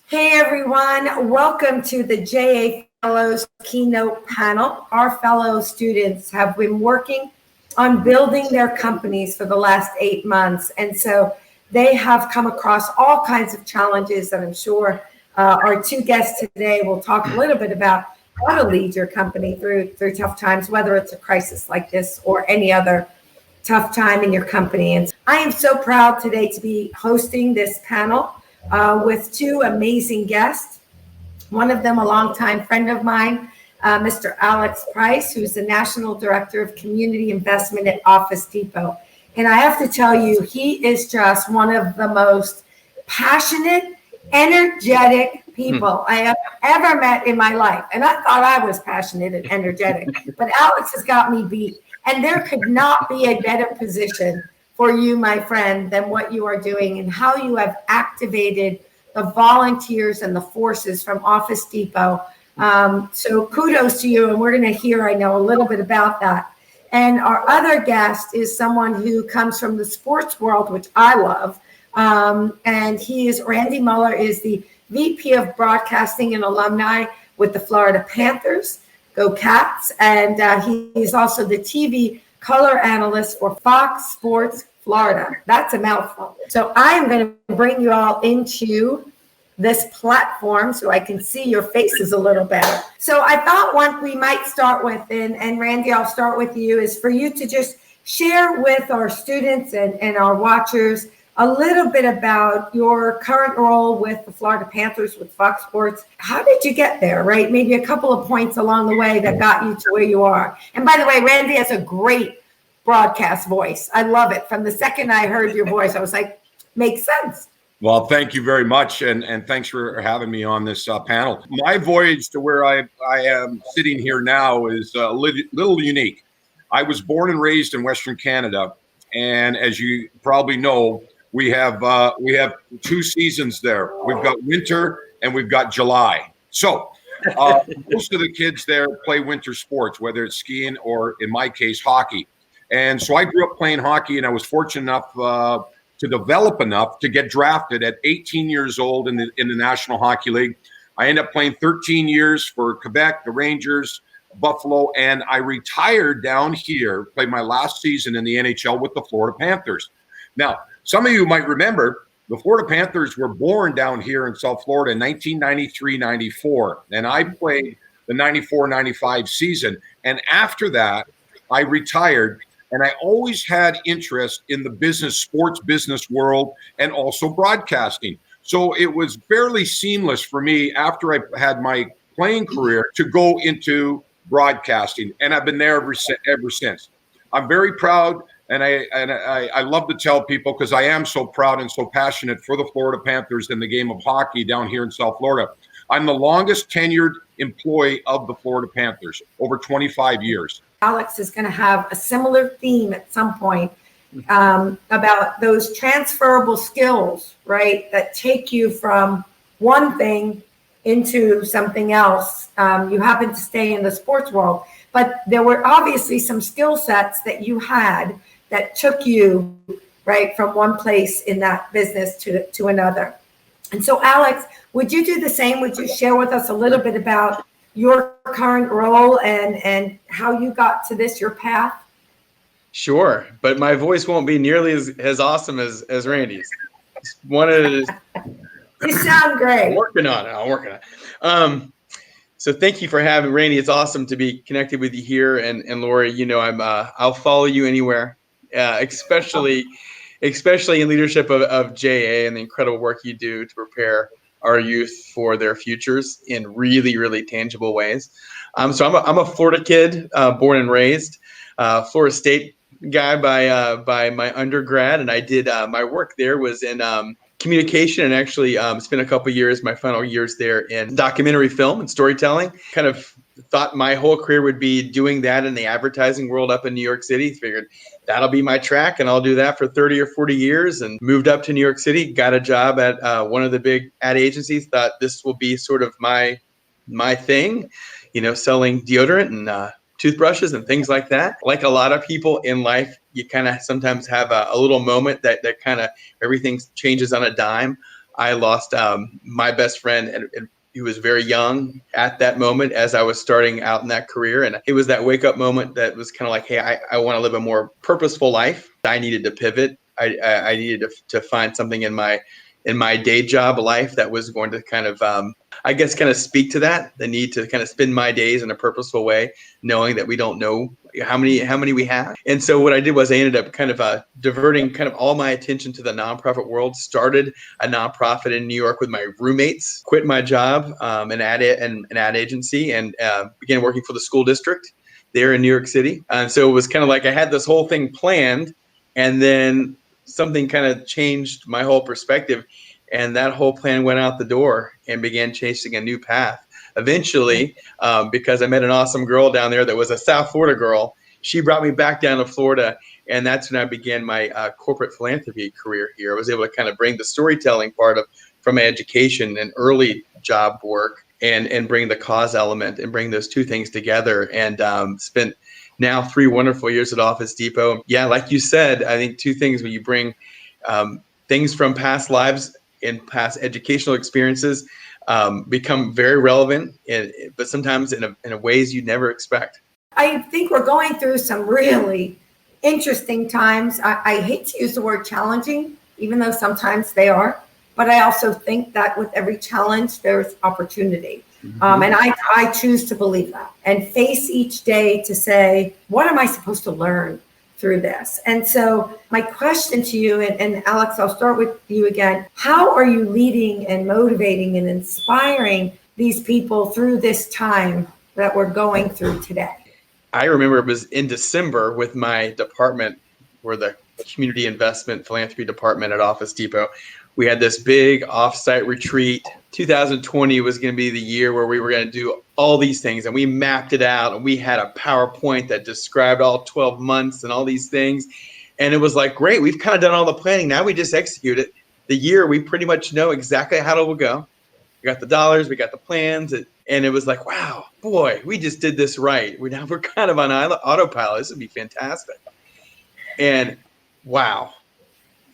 Hey everyone, welcome to the JA Fellows keynote panel. Our fellow students have been working on building their companies for the last 8 months. And so they have come across all kinds of challenges that I'm sure our two guests today will talk a little bit about how to lead your company through tough times, whether it's a crisis like this or any other tough time in your company. And I am so proud today to be hosting this panel with two amazing guests. One of them, a longtime friend of mine, Mr. Alex Price, who's the National Director of Community Investment at Office Depot. And I have to tell you, he is just one of the most passionate, energetic people I have ever met in my life. And I thought I was passionate and energetic, but Alex has got me beat. And there could not be a better position for you, my friend, than what you are doing and how you have activated the volunteers and the forces from Office Depot. So kudos to you. And we're going to hear, I know, a little bit about that. And our other guest is someone who comes from the sports world, which I love. And he is Randy Moller, is the VP of Broadcasting and Alumni with the Florida Panthers. Go Cats. And he's also the TV color analyst for Fox Sports Florida. That's a mouthful. So I'm going to bring you all into this platform so I can see your faces a little better. So I thought one we might start with, and Randy, I'll start with you, is for you to just share with our students and our watchers a little bit about your current role with the Florida Panthers with Fox Sports. How did you get there, right? Maybe a couple of points along the way that got you to where you are. And by the way, Randy has a great broadcast voice. I love it. From the second I heard your voice, I was like, makes sense. Well, thank you very much. And thanks for having me on this panel. My voyage to where I am sitting here now is a little unique. I was born and raised in Western Canada. And as you probably know, we have 2 seasons there. We've got winter and we've got July. So most of the kids there play winter sports, whether it's skiing or, in my case, hockey. And so I grew up playing hockey, and I was fortunate enough to develop enough to get drafted at 18 years old in the National Hockey League. I ended up playing 13 years for Quebec, the Rangers, Buffalo, and I retired down here, played my last season in the NHL with the Florida Panthers. Now, some of you might remember the Florida Panthers were born down here in South Florida in 1993-94, and I played the 94-95 season. And after that, I retired. And I always had interest in the sports business world and also broadcasting. So it was fairly seamless for me after I had my playing career to go into broadcasting. And I've been there ever since. I'm very proud. And I love to tell people, because I am so proud and so passionate for the Florida Panthers and the game of hockey down here in South Florida. I'm the longest tenured employee of the Florida Panthers, over 25 years. Alex is going to have a similar theme at some point about those transferable skills, right, that take you from one thing into something else. You happen to stay in the sports world, but there were obviously some skill sets that you had that took you, right, from one place in that business to another. And so, Alex, would you do the same? Would you share with us a little bit about your current role and how you got to your path? Sure, but my voice won't be nearly as awesome as Randy's. You sound great. I'm working on it. So thank you for having Randy. It's awesome to be connected with you here, and Laurie. You know, I'll follow you anywhere, especially in leadership of JA and the incredible work you do to prepare our youth for their futures in really, really tangible ways. So I'm a Florida kid, born and raised, Florida State guy by my undergrad, and I did my work there was in communication, and actually spent a couple years, my final years there, in documentary film and storytelling. Kind of thought my whole career would be doing that in the advertising world up in New York City. Figured that'll be my track, and I'll do that for 30 or 40 years, and moved up to New York City, got a job at one of the big ad agencies, thought this will be sort of my thing, you know, selling deodorant and toothbrushes and things like that. Like a lot of people in life, you kind of sometimes have a little moment that kind of everything changes on a dime. I lost my best friend, and he was very young at that moment as I was starting out in that career. And it was that wake up moment that was kind of like, hey, I want to live a more purposeful life. I needed to pivot. I needed to find something in my day job life that was going to kind of, I guess, kind of speak to that, the need to kind of spend my days in a purposeful way, knowing that we don't know how many we have. And so what I did was I ended up kind of diverting kind of all my attention to the nonprofit world, started a nonprofit in New York with my roommates, quit my job, an ad agency, and began working for the school district there in New York City. And so it was kind of like I had this whole thing planned, and then something kind of changed my whole perspective, and that whole plan went out the door and began chasing a new path. Eventually, because I met an awesome girl down there that was a South Florida girl, she brought me back down to Florida, and that's when I began my corporate philanthropy career here. I was able to kind of bring the storytelling part from my education and early job work and bring the cause element and bring those two things together, and spent now 3 wonderful years at Office Depot. Yeah, like you said, I think 2 things: when you bring things from past lives and past educational experiences, become very relevant, but sometimes in ways you never expect. I think we're going through some really interesting times. I hate to use the word challenging, even though sometimes they are, but I also think that with every challenge, there's opportunity. And I choose to believe that and face each day to say, what am I supposed to learn through this? And so my question to you, and Alex, I'll start with you again. How are you leading and motivating and inspiring these people through this time that we're going through today? I remember it was in December with my department, where the community investment philanthropy department at Office Depot. We had this big offsite retreat. 2020 was going to be the year where we were going to do all these things, and we mapped it out, and we had a PowerPoint that described all 12 months and all these things. And it was like, great, we've kind of done all the planning. Now we just execute it. The year, we pretty much know exactly how it will go. We got the dollars, we got the plans, and it was like, wow, boy, we just did this right. We're kind of on autopilot. This would be fantastic. And wow,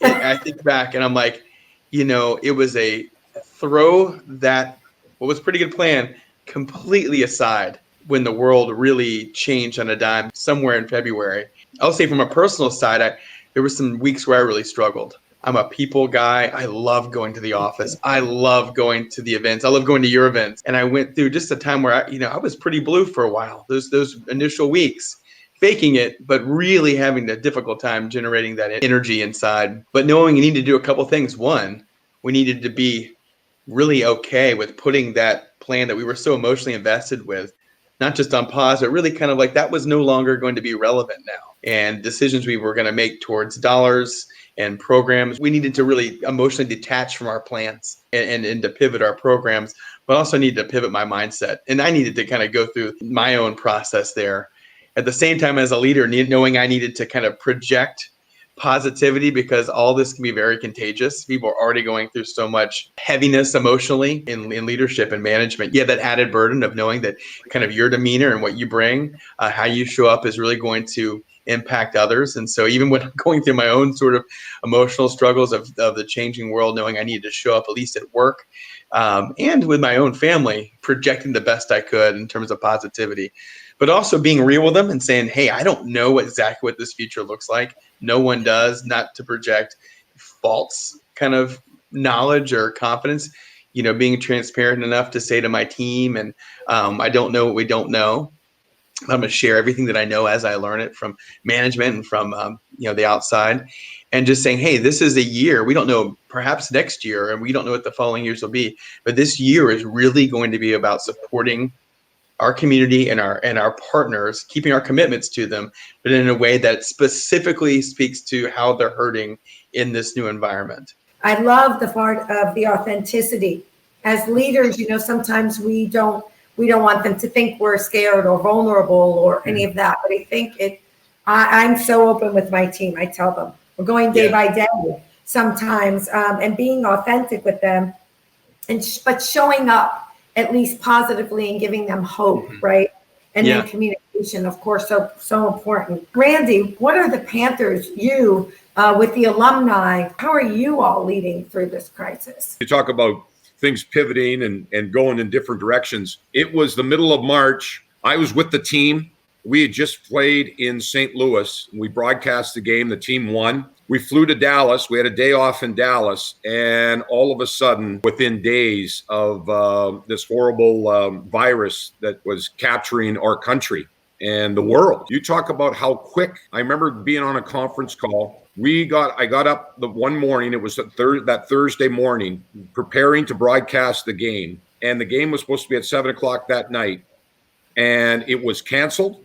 I think back and I'm like, it was a throw that what was a pretty good plan completely aside when the world really changed on a dime somewhere in February. I'll say from a personal side, there were some weeks where I really struggled. I'm a people guy. I love going to the office. I love going to the events. I love going to your events. And I went through just a time where I was pretty blue for a while. Those initial weeks, faking it, but really having a difficult time generating that energy inside. But knowing you need to do a couple things. One, we needed to be really okay with putting that plan that we were so emotionally invested with, not just on pause, but really kind of like that was no longer going to be relevant now. And decisions we were going to make towards dollars and programs, we needed to really emotionally detach from our plans and to pivot our programs, but also needed to pivot my mindset. And I needed to kind of go through my own process there. At the same time, as a leader, knowing I needed to kind of project positivity, because all this can be very contagious. People are already going through so much heaviness emotionally in leadership and management. You have that added burden of knowing that kind of your demeanor and what you bring, how you show up is really going to impact others. And so even when I'm going through my own sort of emotional struggles of the changing world, knowing I needed to show up at least at work and with my own family, projecting the best I could in terms of positivity, but also being real with them and saying, hey, I don't know exactly what this future looks like. No one does. Not to project false kind of knowledge or confidence, being transparent enough to say to my team, and I don't know what we don't know. I'm going to share everything that I know as I learn it from management and from the outside, and just saying, hey, this is a year. We don't know, perhaps next year, and we don't know what the following years will be, but this year is really going to be about supporting our community and our partners, keeping our commitments to them, but in a way that specifically speaks to how they're hurting in this new environment. I love the part of the authenticity. As leaders, sometimes we don't want them to think we're scared or vulnerable or any of that. But I think I'm so open with my team. I tell them we're going day by day sometimes, and being authentic with them, but showing up at least positively and giving them hope, right? And then communication communication, of course, so important. Randy, what are the Panthers, with the alumni, how are you all leading through this crisis? You talk about things pivoting and going in different directions. It was the middle of March. I was with the team. We had just played in St. Louis. We broadcast the game. The team won. We flew to Dallas. We had a day off in Dallas. And all of a sudden, within days of this horrible virus that was capturing our country and the world, you talk about how quick. I remember being on a conference call. I got up the one morning. It was that Thursday morning, preparing to broadcast the game. And the game was supposed to be at 7:00 that night. And it was canceled.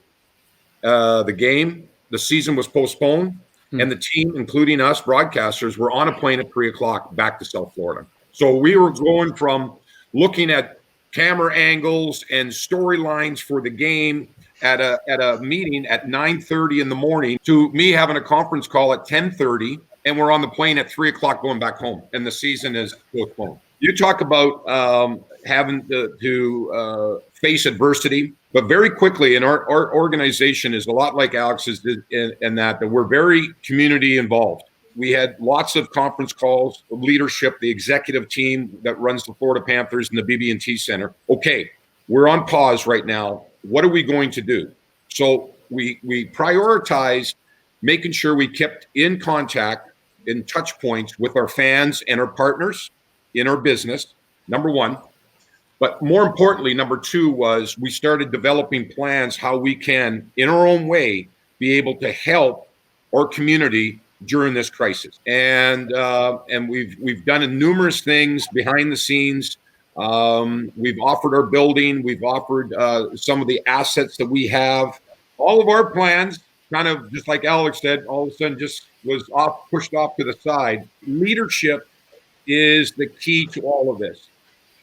The season was postponed. And the team, including us broadcasters, were on a plane at 3:00 back to South Florida. So we were going from looking at camera angles and storylines for the game at a meeting at 9:30 in the morning to me having a conference call at 10:30, and we're on the plane at 3:00 going back home, and the season is postponed. You talk about having to face adversity, but very quickly, and our organization is a lot like Alex's in that we're very community involved. We had lots of conference calls, leadership, the executive team that runs the Florida Panthers and the BB&T Center. Okay, we're on pause right now. What are we going to do? So we prioritized making sure we kept in contact, in touch points with our fans and our partners in our business, number one. But more importantly, number two was we started developing plans how we can, in our own way, be able to help our community during this crisis. And we've done numerous things behind the scenes. We've offered our building. We've offered some of the assets that we have. All of our plans, kind of just like Alex said, all of a sudden just was pushed off to the side. Leadership is the key to all of this.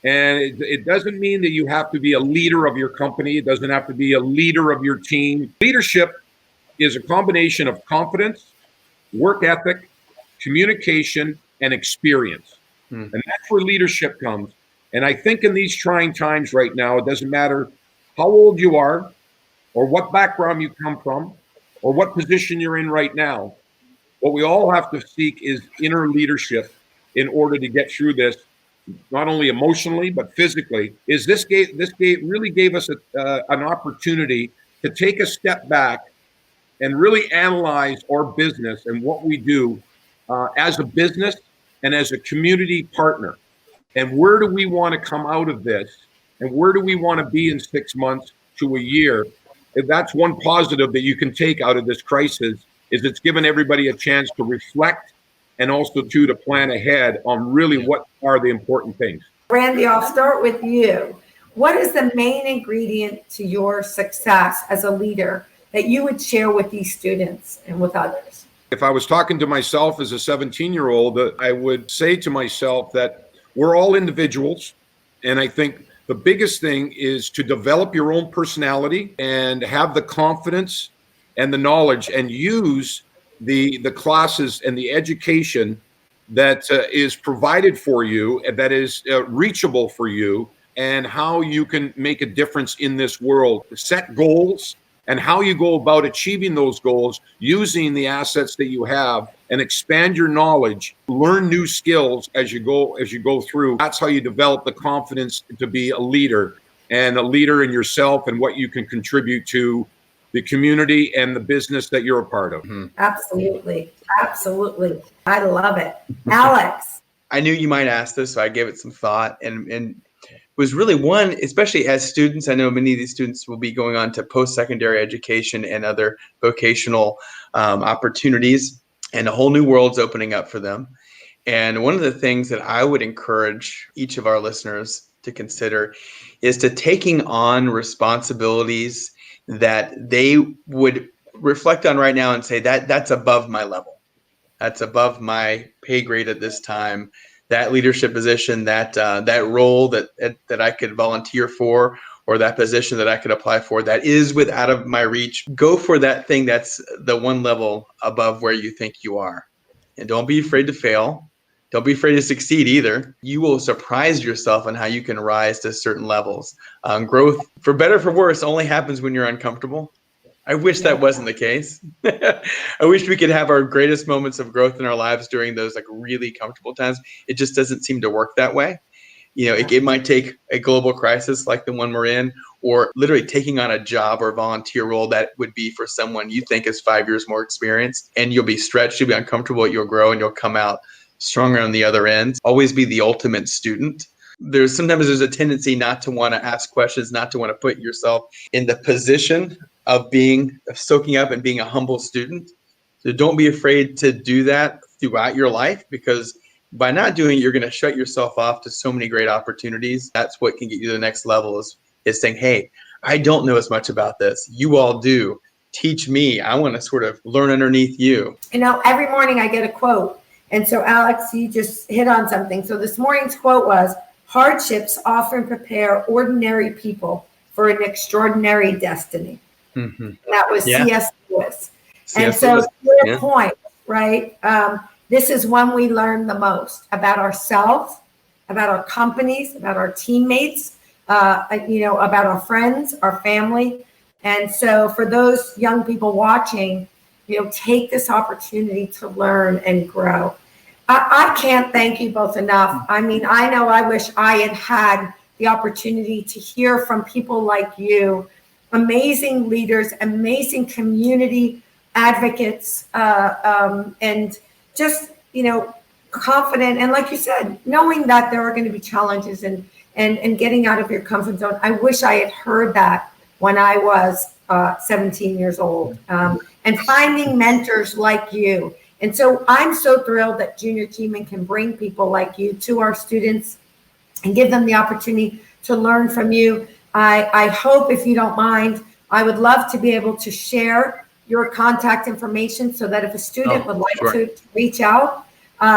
And it doesn't mean that you have to be a leader of your company. It doesn't have to be a leader of your team. Leadership is a combination of confidence, work ethic, communication, and experience. And that's where leadership comes. And I think in these trying times right now, it doesn't matter how old you are or what background you come from or what position you're in right now. What we all have to seek is inner leadership in order to get through this, not only emotionally, but physically. This really gave us an opportunity to take a step back and really analyze our business and what we do as a business and as a community partner. And where do we want to come out of this? And where do we want to be in 6 months to a year? If that's one positive that you can take out of this crisis, is it's given everybody a chance to reflect and also to plan ahead on really what are the important things. Randy, I'll start with you. What is the main ingredient to your success as a leader that you would share with these students and with others? If I was talking to myself as a 17-year-old, I would say to myself that we're all individuals. And I think the biggest thing is to develop your own personality and have the confidence and the knowledge and use the classes and the education that is provided for you, that is reachable for you, and how you can make a difference in this world. Set goals and how you go about achieving those goals using the assets that you have, and expand your knowledge, learn new skills as you go through. That's how you develop the confidence to be a leader, and a leader in yourself and what you can contribute to the community and the business that you're a part of. Absolutely. Absolutely. I love it. Alex. I knew you might ask this, so I gave it some thought, and was really one, especially as students. I know many of these students will be going on to post-secondary education and other vocational opportunities, and a whole new world's opening up for them. And one of the things that I would encourage each of our listeners to consider is to taking on responsibilities that they would reflect on right now and say that's above my level. That's above my pay grade at this time. That leadership position, that role that I could volunteer for, or that position that I could apply for that is out of my reach. Go for that thing that's the one level above where you think you are. And don't be afraid to fail. Don't be afraid to succeed either. You will surprise yourself on how you can rise to certain levels. Growth, for better or for worse, only happens when you're uncomfortable. I wish that wasn't the case. I wish we could have our greatest moments of growth in our lives during those like really comfortable times. It just doesn't seem to work that way. It might take a global crisis like the one we're in, or literally taking on a job or volunteer role that would be for someone you think is 5 years more experienced, and you'll be stretched, you'll be uncomfortable, you'll grow, and you'll come out stronger on the other end. Always be the ultimate student. Sometimes there's a tendency not to want to ask questions, not to want to put yourself in the position of soaking up and being a humble student. So don't be afraid to do that throughout your life, because by not doing it, you're going to shut yourself off to so many great opportunities. That's what can get you to the next level is saying, hey, I don't know as much about this. You all do. Teach me. I want to sort of learn underneath you. Every morning I get a quote. And so, Alex, you just hit on something. So this morning's quote was, hardships often prepare ordinary people for an extraordinary destiny. Mm-hmm. That was C.S. Lewis. And C.S. so, Lewis. to your point, right? This is when we learn the most about ourselves, about our companies, about our teammates, about our friends, our family. And so for those young people watching, take this opportunity to learn and grow. I can't thank you both enough. I mean, I wish I had the opportunity to hear from people like you, amazing leaders, amazing community advocates, and just, confident. And like you said, knowing that there are going to be challenges and getting out of your comfort zone. I wish I had heard that when I was 17 years old, and finding mentors like you. And so I'm so thrilled that Junior Teaming can bring people like you to our students and give them the opportunity to learn from you. I hope, if you don't mind, I would love to be able to share your contact information so that if a student would like to reach out,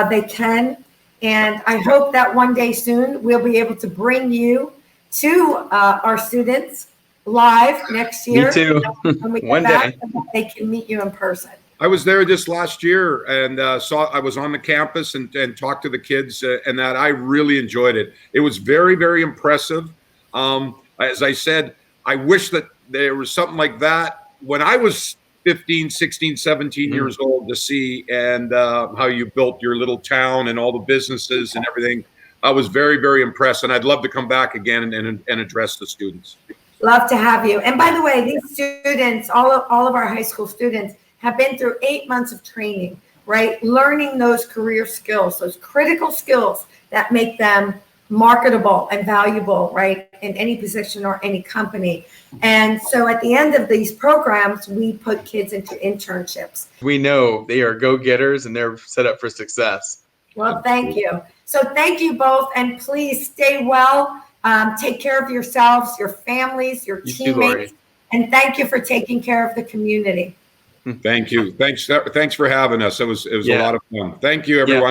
they can. And I hope that one day soon we'll be able to bring you to our students live next year. Me too. When we One back, day. they can meet you in person. I was there this last year and I was on the campus and talked to the kids and that I really enjoyed it. It was very, very impressive. As I said, I wish that there was something like that when I was 15, 16, 17 years old to see, and how you built your little town and all the businesses and everything. I was very, very impressed, and I'd love to come back again and address the students. Love to have you. And by the way, these students, all of our high school students, have been through 8 months of training, right? Learning those career skills, those critical skills that make them marketable and valuable, right? In any position or any company. And so at the end of these programs, we put kids into internships. We know they are go-getters and they're set up for success. Well, thank you. So thank you both. And please stay well. Take care of yourselves, your families, your teammates. And thank you for taking care of the community. Thank you. Thanks for having us. It was a lot of fun. Thank you, everyone.